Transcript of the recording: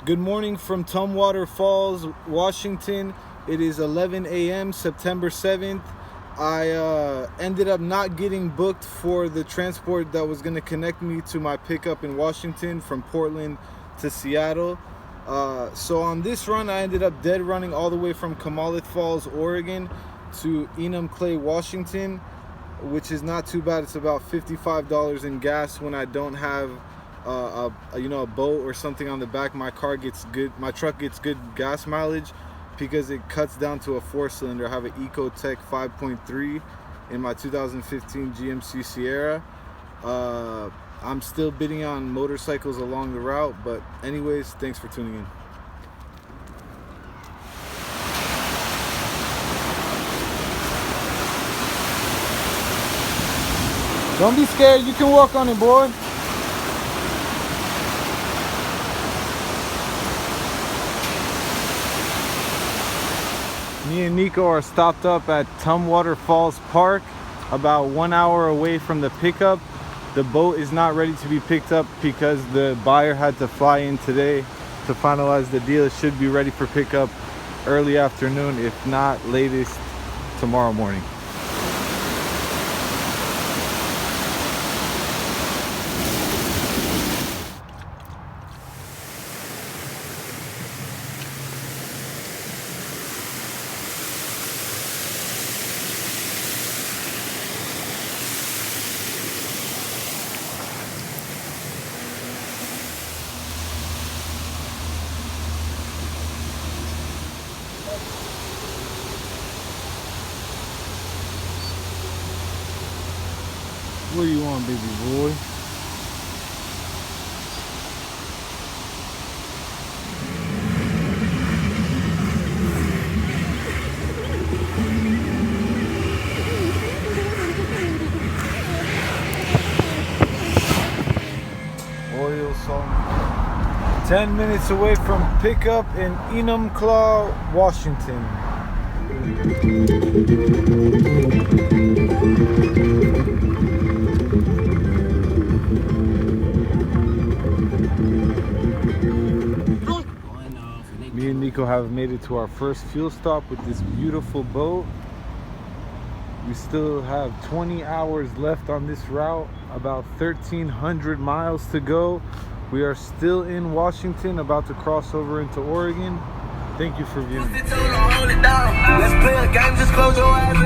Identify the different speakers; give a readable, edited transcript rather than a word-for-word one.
Speaker 1: Good morning from Tumwater Falls, Washington. It is 11 a.m. September 7th. I ended up not getting booked for the transport that was going to connect me to my pickup in Washington from Portland to Seattle. So on this run, I ended up dead running all the way from Comalith Falls, Oregon to Enumclay, Washington, which is not too bad. It's about $55 in gas when I don't have a boat or something on the back. My truck gets good gas mileage because it cuts down to a 4-cylinder. I have an Ecotec 5.3 in my 2015 GMC Sierra. I'm still bidding on motorcycles along the route, but anyways, thanks for tuning in. Don't be scared, you can walk on it, boy. Me and Nico are stopped up at Tumwater Falls Park, about 1 hour away from the pickup. The boat is not ready to be picked up because the buyer had to fly in today to finalize the deal. It should be ready for pickup early afternoon, if not latest tomorrow morning. What do you want, baby boy? Oil salt. 10 minutes away from pickup in Enumclaw, Washington. Me and Nico have made it to our first fuel stop with this beautiful boat. We still have 20 hours left on this route, about 1,300 miles to go. We are still in Washington, about to cross over into Oregon. Thank you for viewing.
Speaker 2: Let's play a game, just close your eyes.